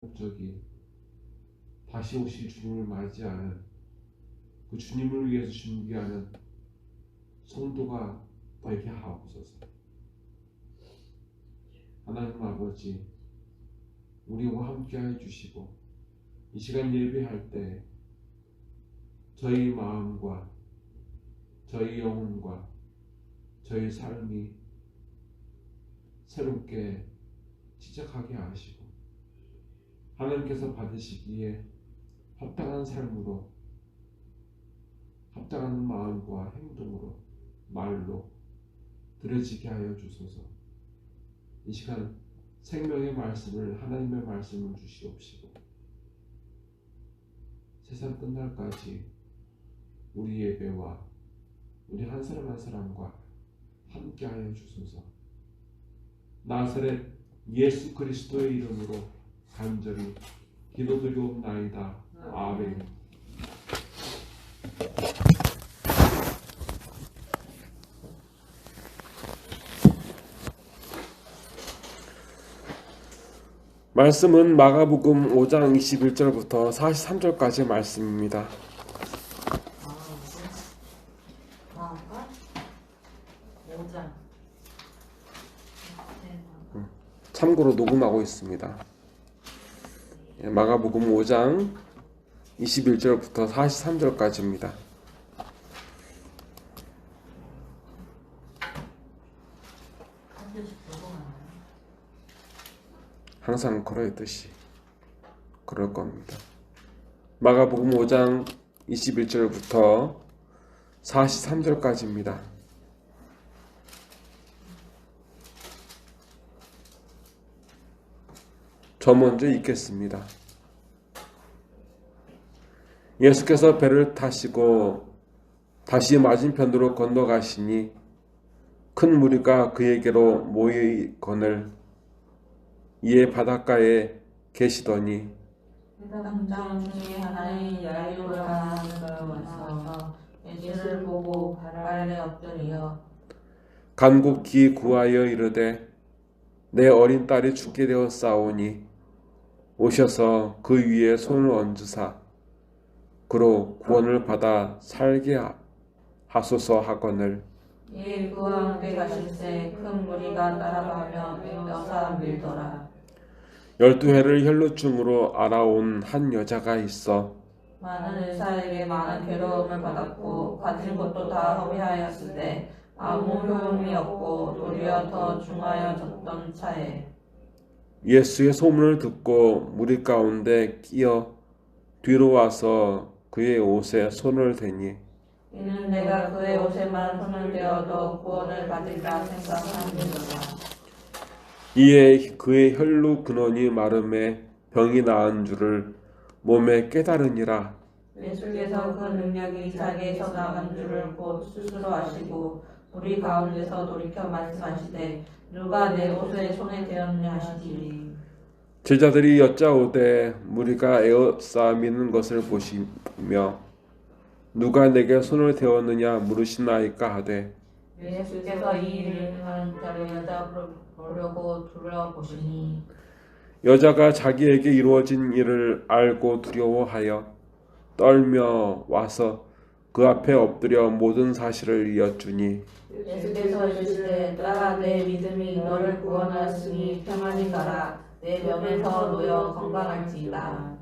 목적이 다시 오실 주님을 맞이하는 그 주님을 위해서 준비하는 성도가 되게 하옵소서. 하나님 아버지, 우리와 함께해 주시고 이 시간 예배할 때 저희 마음과 저희 영혼과 저희 삶이 새롭게 시작하게 하시고 하나님께서 받으시기에 합당한 삶으로, 합당한 마음과 행동으로, 말로 드려지게 하여 주소서. 이 시간 생명의 말씀을, 하나님의 말씀을 주시옵시고 세상 끝날까지 우리 예배와 우리 한 사람 한 사람과 함께 하여 주소서. 나사렛 예수 그리스도의 이름으로 간절히 기도드리옵나이다. 아멘. 말씀은 마가복음 5장 21절부터 43절까지 말씀입니다. 마가 5장. 참고로 녹음하고 있습니다. 마가복음 5장 21절부터 43절까지입니다. 항상 그러했듯이 그럴 겁니다. 마가복음 5장 21절부터 43절까지입니다. 저 먼저 읽겠습니다. 예수께서 배를 타시고 다시 맞은편으로 건너가시니 큰 무리가 그에게로 모이거늘 이에 바닷가에 계시더니 회당장 중에 하나인 야이로라 하는 사람이 와서 예수를 보고 발 아래 엎드려 간곡히 구하여 이르되 내 어린 딸이 죽게 되었사오니 오셔서 그 위에 손을 얹으사 그로 구원을 받아 살게 하소서 하거늘 이에 그와 함께 가실새 큰 무리가 따라가며 뼈사 밀더라. 12해를 혈루증으로 알아온 한 여자가 있어 많은 의사에게 많은 괴로움을 받았고 가진 것도 다 허비하였을 때 아무 효용이 없고 도리어 더 중하여졌던 차에 예수의 소문을 듣고 무리 가운데 끼어 뒤로 와서 그의 옷에 손을 대니 이는 내가 그의 옷에만 손을 대어도 구원을 받으리라 생각하는도다. 이에 그의 혈루 근원이 마름에 병이 나은 줄을 몸에 깨달으니라. 예수께서 그 능력이 자기에서 나간 줄을 곧 스스로 아시고 우리 가운데서 돌이켜 말씀하시되 누가 내 옷에 손에 대었느냐 하시니 제자들이 여짜오되 무리가 에워싸미는 것을 보시며 누가 내게 손을 대었느냐 물으시나이까 하되 예수께서 이 일을 하는 자를 여자보려고 둘러보시니 여자가 자기에게 이루어진 일을 알고 두려워하여 떨며 와서 그 앞에 엎드려 모든 사실을 이어주니 예수께서 이르시되 딸아 내 믿음이 너를 구원하였으니 평안히 가라 내 병에서 놓여 건강할지이다.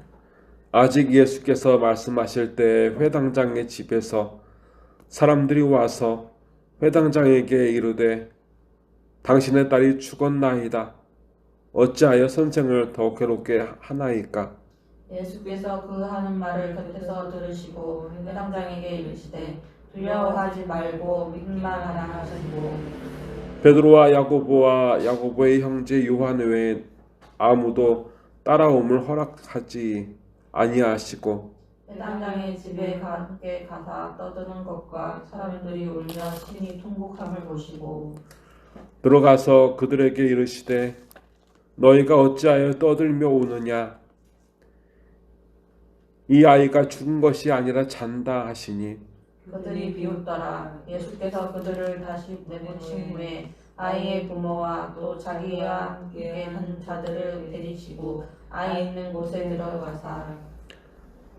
아직 예수께서 말씀하실 때 회당장의 집에서 사람들이 와서 회당장에게 이르되 당신의 딸이 죽었나이다. 어찌하여 선생을 더 괴롭게 하나이까? 예수께서 그 하는 말을 곁에서 들으시고 회당장에게 이르시되 두려워하지 말고 믿기만 하라 하시고 베드로와 야고보의 형제 요한 외에 아무도 따라옴을 허락하지 아니하시고 회당장의 집에 함께 가사 떠드는 것과 사람들이 울며 심히 통곡함을 보시고 들어가서 그들에게 이르시되 너희가 어찌하여 떠들며 우느냐? 이 아이가 죽은 것이 아니라 잔다 하시니 그들이 비웃더라. 예수께서 그들을 다시 내보신 후에 아이의 부모와 또 자기와 함께 한 자들을 데리시고 아이 있는 곳에 들어가사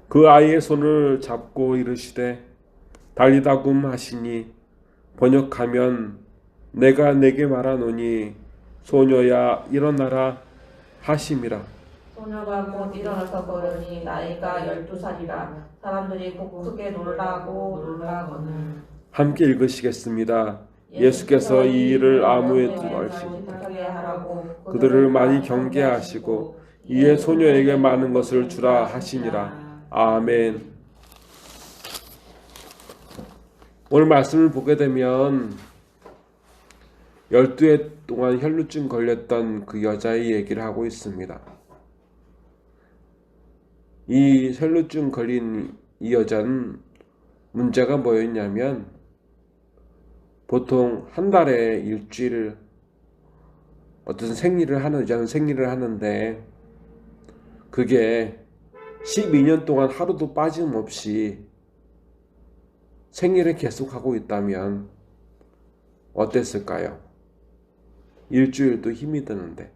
그 아이의 손을 잡고 이르시되 달리다굼 하시니 번역하면 내가 내게 말하노니 소녀야 일어나라 하심이라. 소녀가 곧 일어나서 걸으니 나이가 12살이라 사람들이 크게 놀라거늘 함께 읽으시겠습니다. 예수께서 이 일을 아무에도 말시고 못하게 하라고 그들을 많이 경계하시고 이에 소녀에게 많은 것을 주라 하시니라. 아멘. 오늘 말씀을 보게 되면 12해 동안 혈루증 걸렸던 그 여자의 얘기를 하고 있습니다. 이 혈루증 걸린 이 여자는 문제가 뭐였냐면 보통 한 달에 일주일 어떤 생리를 하는 여자는 생리를 하는데 그게 12년 동안 하루도 빠짐없이 생리를 계속하고 있다면 어땠을까요? 일주일도 힘이 드는데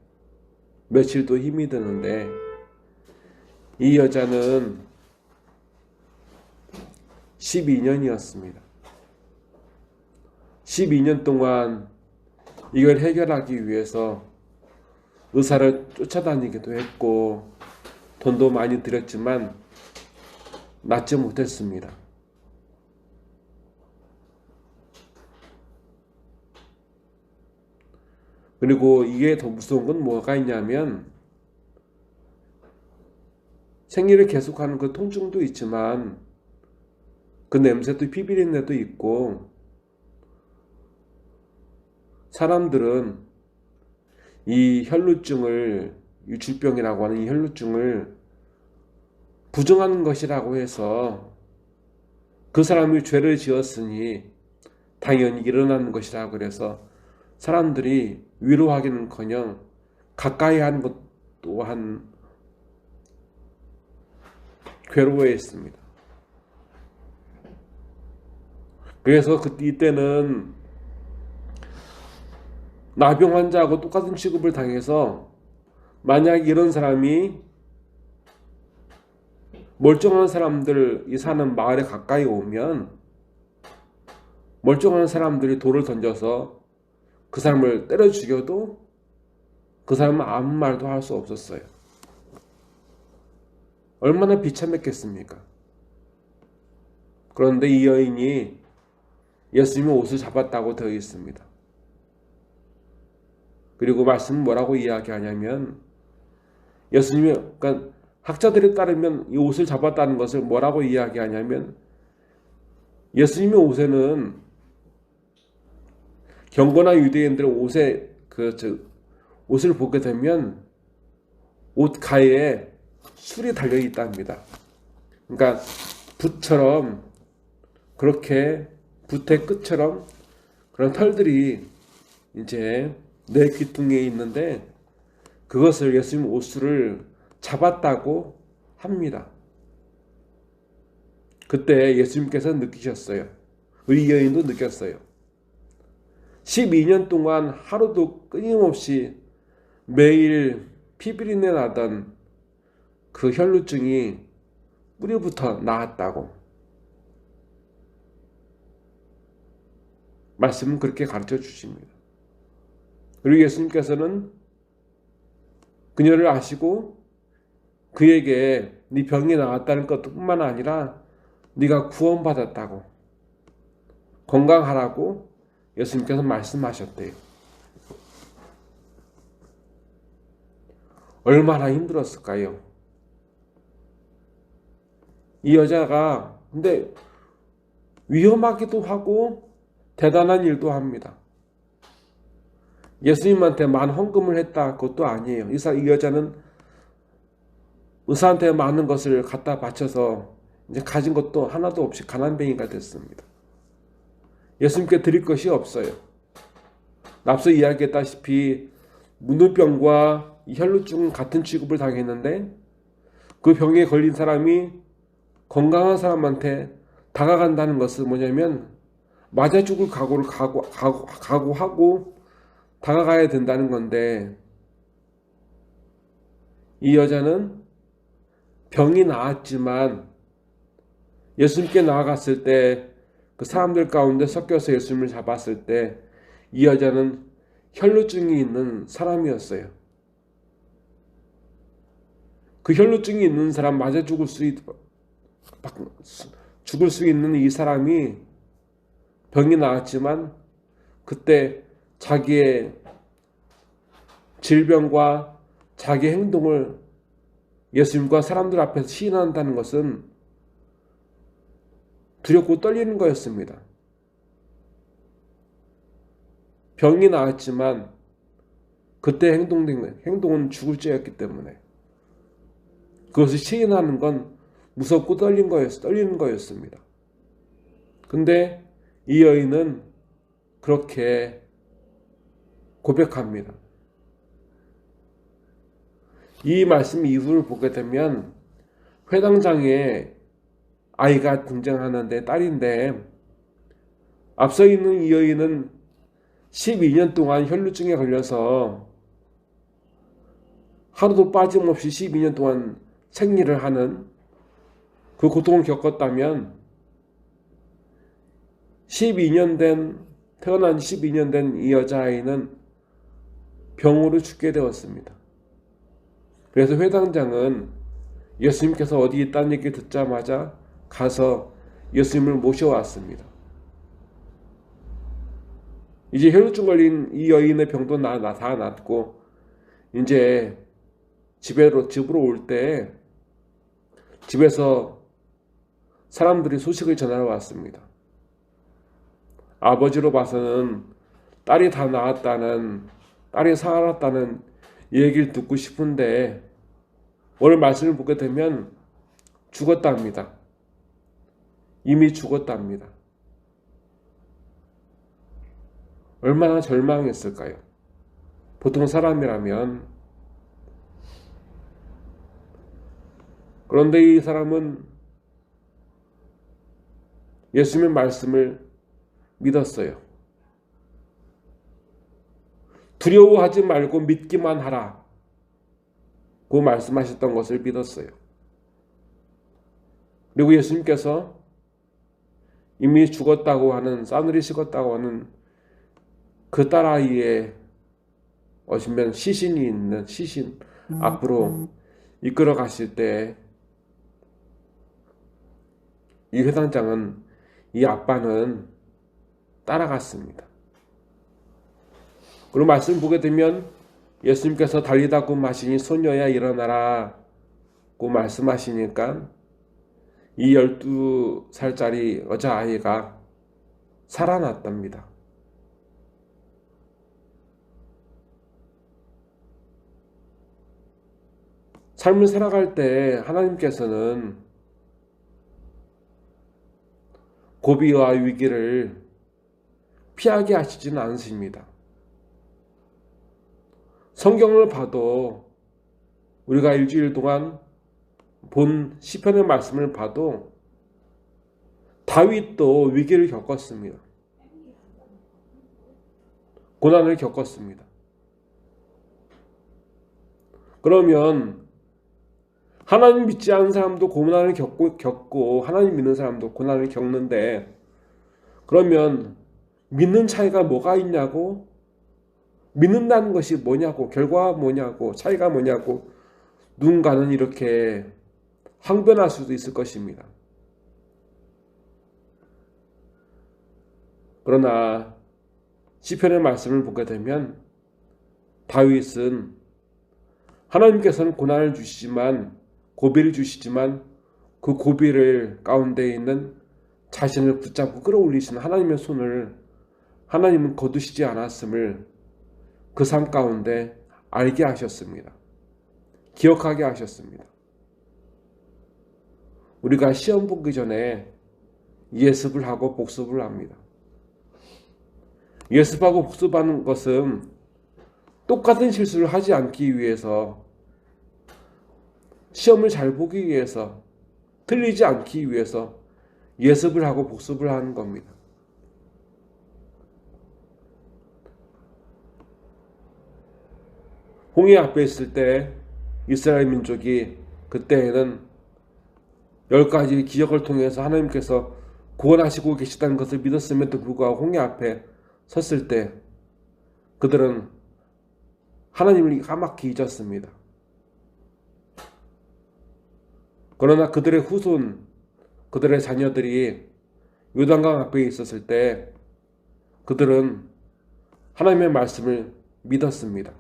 며칠도 힘이 드는데 이 여자는 12년이었습니다. 12년 동안 이걸 해결하기 위해서 의사를 쫓아다니기도 했고 돈도 많이 들였지만 낫지 못했습니다. 그리고 이게 더 무서운 건 뭐가 있냐면 생리를 계속하는 그 통증도 있지만 그 냄새도 피비린내도 있고 사람들은 이 혈루증을 유출병이라고 하는 이 혈루증을 부정하는 것이라고 해서 그 사람이 죄를 지었으니 당연히 일어나는 것이라고 그래서 사람들이 위로하기는커녕 가까이 하는 것 또한 괴로워했습니다. 그래서 이때는 나병 환자하고 똑같은 취급을 당해서 만약 이런 사람이 멀쩡한 사람들이 사는 마을에 가까이 오면 멀쩡한 사람들이 돌을 던져서 그 사람을 때려 죽여도 그 사람은 아무 말도 할 수 없었어요. 얼마나 비참했겠습니까? 그런데 이 여인이 예수님의 옷을 잡았다고 되어 있습니다. 그리고 말씀은 뭐라고 이야기하냐면 예수님이 그러니까 학자들에 따르면 이 옷을 잡았다는 것을 뭐라고 이야기하냐면 예수님의 옷에는 경건한 유대인들의 옷에 옷을 보게 되면 옷 가에 술이 달려 있답니다. 그러니까 붓처럼 그렇게 붓의 끝처럼 그런 털들이 이제 내 귀퉁이에 있는데 그것을 예수님 옷을 잡았다고 합니다. 그때 예수님께서 느끼셨어요. 우리 여인도 느꼈어요. 12년 동안 하루도 끊임없이 매일 피비린내 나던 그 혈루증이 뿌리부터 나았다고. 말씀은 그렇게 가르쳐 주십니다. 그리고 예수님께서는 그녀를 아시고 그에게 네 병이 나았다는 것뿐만 아니라 네가 구원받았다고 건강하라고 예수님께서 말씀하셨대요. 얼마나 힘들었을까요? 이 여자가 근데 위험하기도 하고 대단한 일도 합니다. 예수님한테 많은 헌금을 했다 그것도 아니에요. 이 여자는 의사한테 많은 것을 갖다 바쳐서 이제 가진 것도 하나도 없이 가난뱅이가 됐습니다. 예수님께 드릴 것이 없어요. 앞서 이야기했다시피 문둥병과 혈루증은 같은 취급을 당했는데 그 병에 걸린 사람이 건강한 사람한테 다가간다는 것은 뭐냐면 맞아 죽을 각오하고 다가가야 된다는 건데 이 여자는 병이 나았지만 예수님께 나아갔을 때 그 사람들 가운데 섞여서 예수님을 잡았을 때 이 여자는 혈루증이 있는 사람이었어요. 그 혈루증이 있는 사람, 맞아 죽을 수 있는 이 사람이 병이 나았지만 그때 자기의 질병과 자기의 행동을 예수님과 사람들 앞에서 시인한다는 것은 두렵고 떨리는 거였습니다. 병이 나았지만 그때 행동은 죽을 죄였기 때문에 그것을 시인하는 건 무섭고 떨리는 거였습니다. 근데 이 여인은 그렇게 고백합니다. 이 말씀 이후를 보게 되면 회당장에 아이가 등장하는데 딸인데 앞서 있는 이 여인은 12년 동안 혈루증에 걸려서 하루도 빠짐없이 12년 동안 생리를 하는 그 고통을 겪었다면 태어난 12년 된 이 여자아이는 병으로 죽게 되었습니다. 그래서 회당장은 예수님께서 어디 있다는 얘기 듣자마자 가서 예수님을 모셔왔습니다. 이제 혈루증 걸린 이 여인의 병도 다 낫고 이제 집으로 올 때 집에서 사람들이 소식을 전하러 왔습니다. 아버지로 봐서는 딸이 다 나았다는, 딸이 살았다는 얘기를 듣고 싶은데 오늘 말씀을 보게 되면 죽었답니다. 이미 죽었답니다. 얼마나 절망했을까요? 보통 사람이라면. 그런데 이 사람은 예수님의 말씀을 믿었어요. 두려워하지 말고 믿기만 하라. 그 말씀하셨던 것을 믿었어요. 그리고 예수님께서 이미 죽었다고 하는, 싸늘히 식었다고 하는 그 딸아이의 어시면 시신이 있는 시신 앞으로 이끌어 가실 때 이 회당장은, 이 아빠는 따라갔습니다. 그리고 말씀 보게 되면 예수님께서 달리다 굼 하시니 소녀야 일어나라 고 말씀하시니까 이 12살짜리 여자아이가 살아났답니다. 삶을 살아갈 때 하나님께서는 고비와 위기를 피하게 하시지는 않으십니다. 성경을 봐도, 우리가 일주일 동안 본 시편의 말씀을 봐도 다윗도 위기를 겪었습니다. 고난을 겪었습니다. 그러면 하나님 믿지 않은 사람도 고난을 겪고 하나님 믿는 사람도 고난을 겪는데, 그러면 믿는 차이가 뭐가 있냐고, 믿는다는 것이 뭐냐고, 결과가 뭐냐고, 차이가 뭐냐고 누군가는 이렇게 항변할 수도 있을 것입니다. 그러나 시편의 말씀을 보게 되면 다윗은 하나님께서는 고난을 주시지만, 고비를 주시지만 그 고비를 가운데 있는 자신을 붙잡고 끌어올리시는 하나님의 손을 하나님은 거두시지 않았음을 그 삶 가운데 알게 하셨습니다. 기억하게 하셨습니다. 우리가 시험 보기 전에 예습을 하고 복습을 합니다. 예습하고 복습하는 것은 똑같은 실수를 하지 않기 위해서, 시험을 잘 보기 위해서, 틀리지 않기 위해서 예습을 하고 복습을 하는 겁니다. 홍해 앞에 있을 때 이스라엘 민족이 그때에는 10가지 기적을 통해서 하나님께서 구원하시고 계시다는 것을 믿었음에도 불구하고 홍해 앞에 섰을 때 그들은 하나님을 까맣게 잊었습니다. 그러나 그들의 후손, 그들의 자녀들이 요단강 앞에 있었을 때 그들은 하나님의 말씀을 믿었습니다.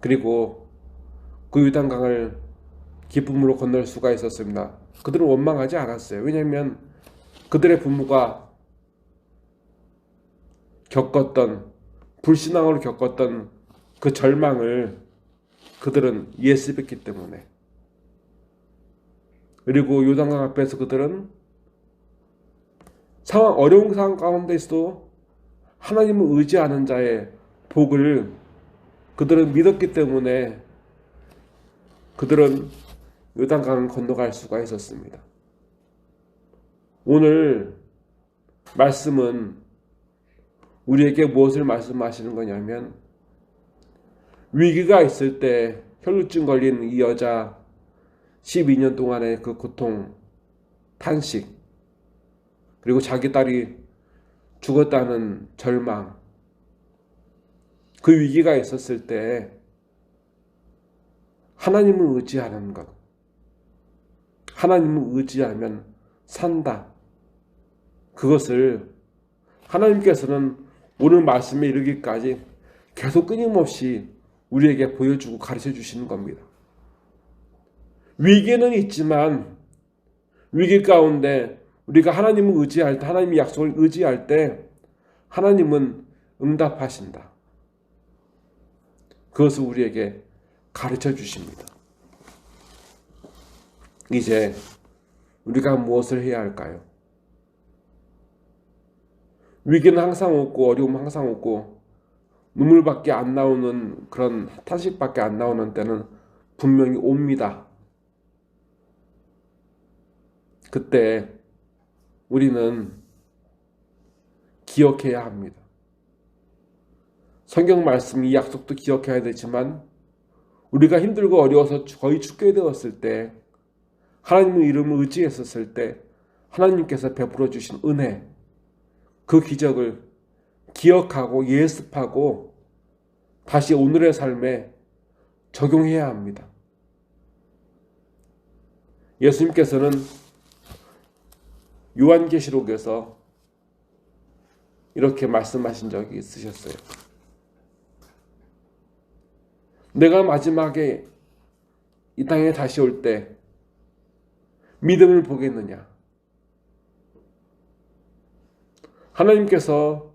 그리고 그 요단강을 기쁨으로 건널 수가 있었습니다. 그들은 원망하지 않았어요. 왜냐하면 그들의 부모가 불신앙으로 겪었던 그 절망을 그들은 예습했기 때문에. 그리고 요단강 앞에서 그들은 어려운 상황 가운데서도 하나님을 의지하는 자의 복을 그들은 믿었기 때문에 그들은 요단강을 건너갈 수가 있었습니다. 오늘 말씀은 우리에게 무엇을 말씀하시는 거냐면 위기가 있을 때 혈루증 걸린 이 여자 12년 동안의 그 고통, 탄식, 그리고 자기 딸이 죽었다는 절망, 그 위기가 있었을 때 하나님을 의지하는 것, 하나님을 의지하면 산다. 그것을 하나님께서는 오늘 말씀에 이르기까지 계속 끊임없이 우리에게 보여주고 가르쳐 주시는 겁니다. 위기는 있지만 위기 가운데 우리가 하나님을 의지할 때, 하나님의 약속을 의지할 때 하나님은 응답하신다. 그것을 우리에게 가르쳐 주십니다. 이제 우리가 무엇을 해야 할까요? 위기는 항상 오고 어려움은 항상 오고 눈물밖에 안 나오는 그런 탄식밖에 안 나오는 때는 분명히 옵니다. 그때 우리는 기억해야 합니다. 성경 말씀 이 약속도 기억해야 되지만 우리가 힘들고 어려워서 거의 죽게 되었을 때 하나님의 이름을 의지했었을 때 하나님께서 베풀어 주신 은혜, 그 기적을 기억하고 예습하고 다시 오늘의 삶에 적용해야 합니다. 예수님께서는 요한계시록에서 이렇게 말씀하신 적이 있으셨어요. 내가 마지막에 이 땅에 다시 올 때 믿음을 보겠느냐? 하나님께서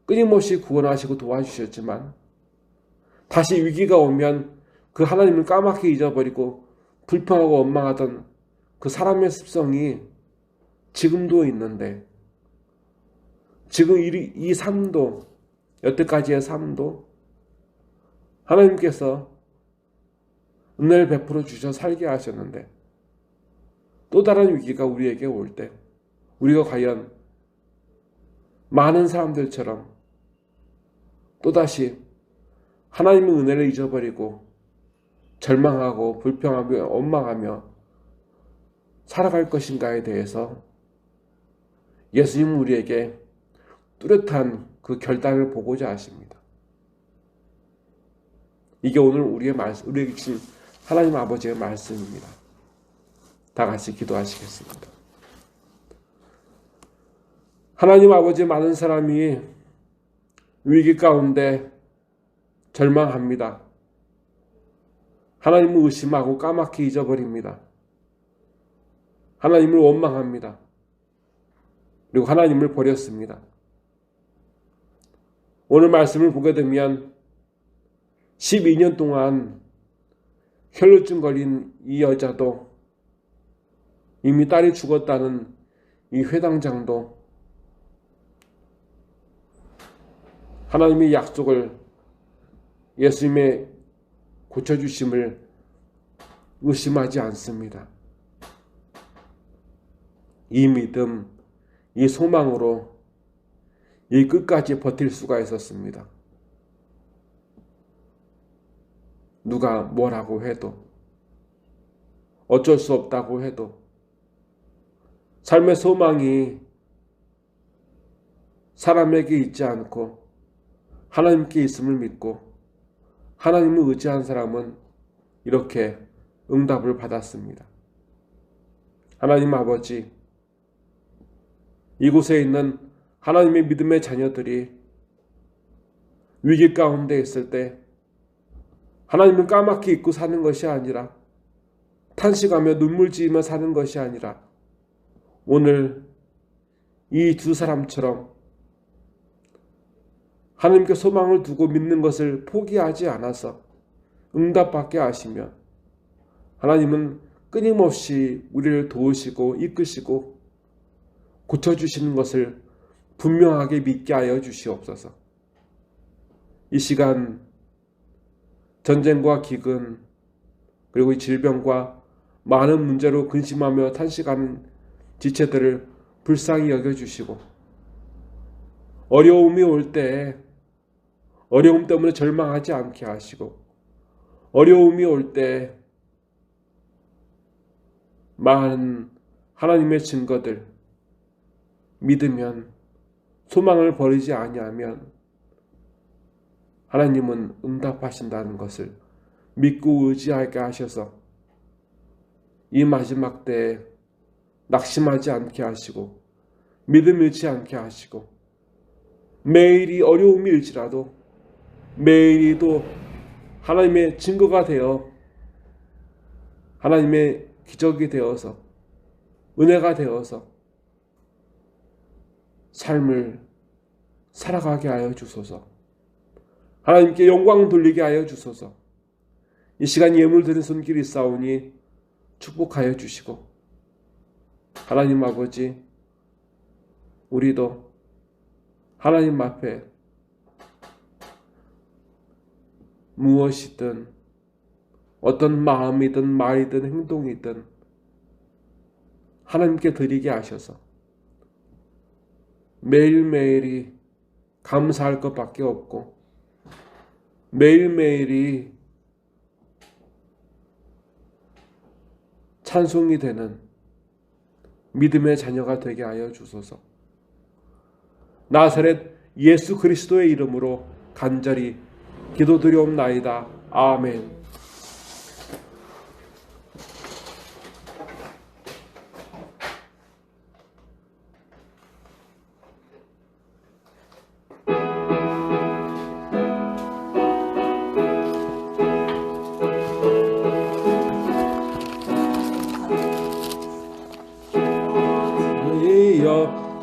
끊임없이 구원하시고 도와주셨지만 다시 위기가 오면 그 하나님을 까맣게 잊어버리고 불평하고 원망하던 그 사람의 습성이 지금도 있는데 지금 이 삶도 여태까지의 삶도 하나님께서 은혜를 베풀어 주셔 살게 하셨는데 또 다른 위기가 우리에게 올 때 우리가 과연 많은 사람들처럼 또다시 하나님의 은혜를 잊어버리고 절망하고 불평하며 원망하며 살아갈 것인가에 대해서 예수님은 우리에게 뚜렷한 그 결단을 보고자 하십니다. 이게 오늘 우리에게 주신 하나님 아버지의 말씀입니다. 다 같이 기도하시겠습니다. 하나님 아버지, 많은 사람이 위기 가운데 절망합니다. 하나님을 의심하고 까맣게 잊어버립니다. 하나님을 원망합니다. 그리고 하나님을 버렸습니다. 오늘 말씀을 보게 되면 12년 동안 혈루증 걸린 이 여자도 이미 딸이 죽었다는 이 회당장도 하나님의 약속을 예수님의 고쳐주심을 의심하지 않습니다. 이 믿음, 이 소망으로 이 끝까지 버틸 수가 있었습니다. 누가 뭐라고 해도, 어쩔 수 없다고 해도 삶의 소망이 사람에게 있지 않고 하나님께 있음을 믿고 하나님을 의지한 사람은 이렇게 응답을 받았습니다. 하나님 아버지, 이곳에 있는 하나님의 믿음의 자녀들이 위기 가운데 있을 때 하나님을 까맣게 잊고 사는 것이 아니라, 탄식하며 눈물 지으며 사는 것이 아니라, 오늘 이 두 사람처럼 하나님께 소망을 두고 믿는 것을 포기하지 않아서 응답받게 하시며, 하나님은 끊임없이 우리를 도우시고 이끄시고 고쳐주시는 것을 분명하게 믿게 하여 주시옵소서. 이 시간 전쟁과 기근, 그리고 이 질병과 많은 문제로 근심하며 탄식하는 지체들을 불쌍히 여겨주시고, 어려움이 올 때 어려움 때문에 절망하지 않게 하시고, 어려움이 올 때 많은 하나님의 증거들 믿으면, 소망을 버리지 아니하면 하나님은 응답하신다는 것을 믿고 의지하게 하셔서 이 마지막 때에 낙심하지 않게 하시고 믿음 잃지 않게 하시고, 매일이 어려움이 일지라도 매일이 또 하나님의 증거가 되어 하나님의 기적이 되어서 은혜가 되어서 삶을 살아가게 하여 주소서. 하나님께 영광 돌리게 하여 주소서. 이 시간 예물 드린 손길이 있사오니 축복하여 주시고, 하나님 아버지, 우리도 하나님 앞에 무엇이든 어떤 마음이든 말이든 행동이든 하나님께 드리게 하셔서 매일매일이 감사할 것밖에 없고, 매일매일이 찬송이 되는 믿음의 자녀가 되게 하여 주소서. 나사렛 예수 그리스도의 이름으로 간절히 기도드리옵나이다. 아멘.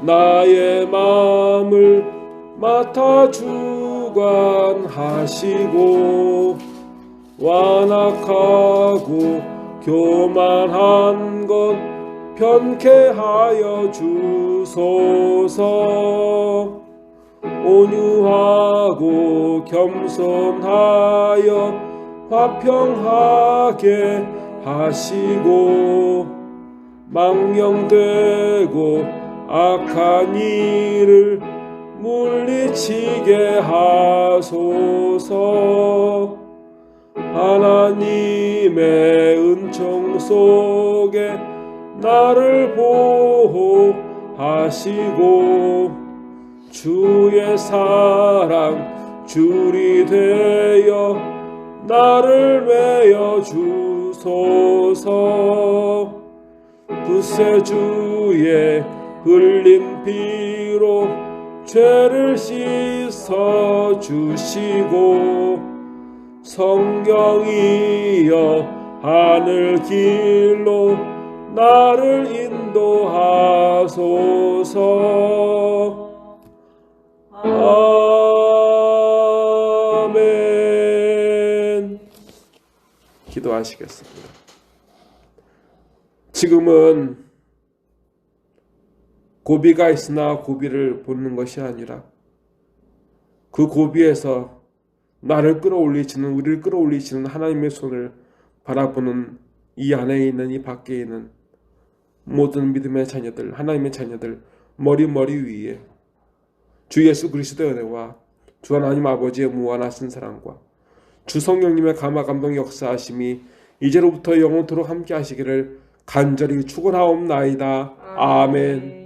나의 마음을 맡아 주관하시고, 완악하고 교만한 것 편케 하여 주소서. 온유하고 겸손하여 화평하게 하시고, 망령되고 악한 일을 물리치게 하소서. 하나님의 은총 속에 나를 보호하시고, 주의 사랑 줄이 되어 나를 메어 주소서. 구세주의 흘린 피로 죄를 씻어 주시고, 성령이여 하늘 길로 나를 인도하소서. 아멘. 기도하시겠습니다. 지금은 고비가 있으나 고비를 보는 것이 아니라 그 고비에서 나를 끌어올리시는, 우리를 끌어올리시는 하나님의 손을 바라보는 이 안에 있는, 이 밖에 있는 모든 믿음의 자녀들, 하나님의 자녀들 머리 위에 주 예수 그리스도의 은혜와 주 하나님 아버지의 무한하신 사랑과 주 성령님의 감화 감동 역사하심이 이제로부터 영원토록 함께 하시기를 간절히 축원하옵나이다. 아멘.